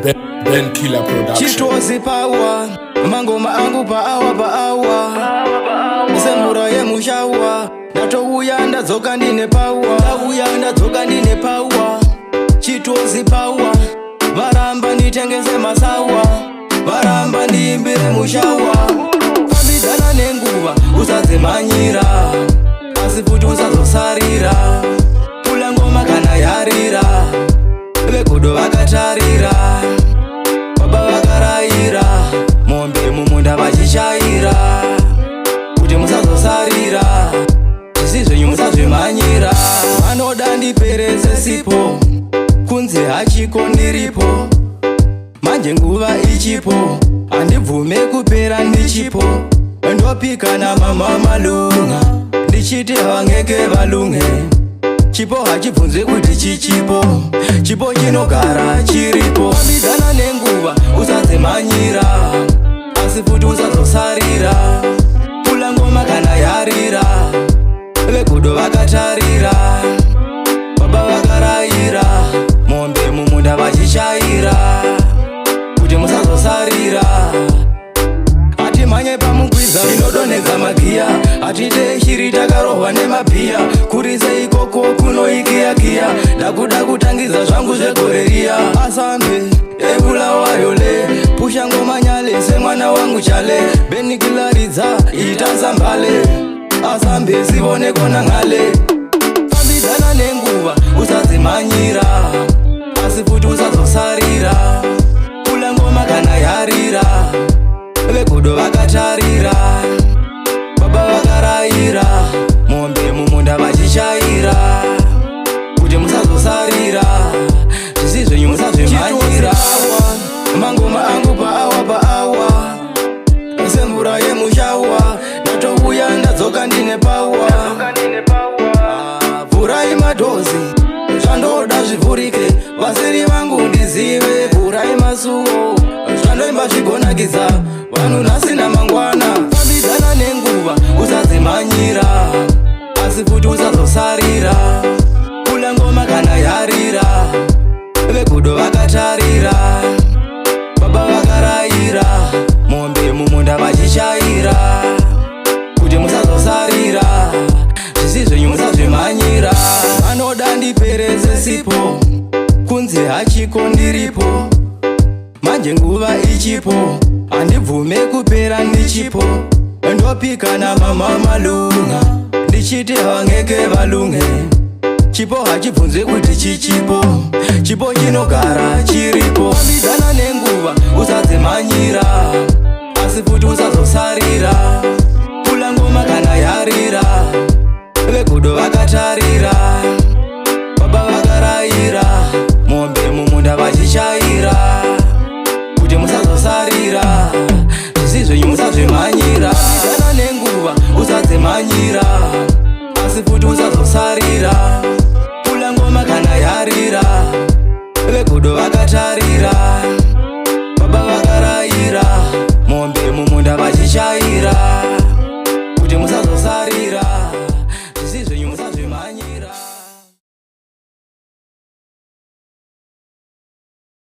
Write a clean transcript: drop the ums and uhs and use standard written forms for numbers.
Ben Killer Production. Chitozi power, mangoma angu pa awa Sembura ye mushawa, nato uyanda zoka ndine power Chitozi power, varamba nitengeze masawa, varamba ndiimbire mushawa. Fambidana nenguva, usazimanyira, asifuti usazosarira, kula ngoma kana yarira, vekudo vakatarira, baba vakaraira, mombe mumunda vachishaira, kuti musazosarira, zvisizvenyu musazvimanyira. Vanoda ndiperese sipo, kunze hachiko ndiripo, manje nguva ichipo, handibvume kupera ndichipo. Ndopika na mama malunga, ndichiti havangeke valunge, chipo hachibvunzwe kuti chichipo, chipo chinogara chiripo. Fambidana nenguva, usazimanyira, asi futi usazosarira, kula ngoma kana yarira, vekudo vakatarira, baba vakaraira, mombe mumunda vachishaira, kuti musazosarira. Atimanye pamukwiza inodonhedza magiya, atite shiri takarohwa nemabhiya, kurise ikoko kunoikiyakiya, ndakuda kutangiza zvangu zvegoreriya. Asambe ebulawayole, pusha ngoma nyale semwana wangu chale, benikilaridza ita zambale, asambe sivone kona ngale. Fambidana nenguva, usazimanyira, asi futi usazosarira, kula ngoma kana yarira, vekudo vakatarira, baba vakaraira, mombe mumunda vachishaira, kuti musazosarira, zvisizvenyu musazvimanyira. Mangoma angu pa awa, semvura yemushawa, natouya ndadzoka ndine power. Vhurai madhozi, zvandoda zvivhurike, vasiri vangu ndizive. Vhurai masuo, zvandoimba zvigonakidza, vanhu nhasi namangwana. Fambidana nenguva, usazimanyira, asi futi usazosarira, kula ngoma kana yarira, vekudo vakatarira, baba vakaraira, mombe mumunda vachishaira, kuti musazosarira, zvisizvenyu musazvimanyira. Vanoda ndiperese sipo, kunze hachiko ndiripo, manje nguva ichipo, handibvume kupera ndichipo. Ndopika na mama malunga, ndichiti havangeke valunge, chipo hachibvunzwe kuti chichipo, chipo chinogara chiripo. Fambidana nenguva, usazimanyira, asi futi usazosarira, kula ngoma kana yarira, vekudo vakatarira, baba vakaraira, mombe mumunda vachishaira, kuti musazosarira, zvisizvenyu musazvimanyira. Fambidana nenguva, usazimanyira, asi futi usazosarira, kula ngoma kana yarira, vekudo vakatarira,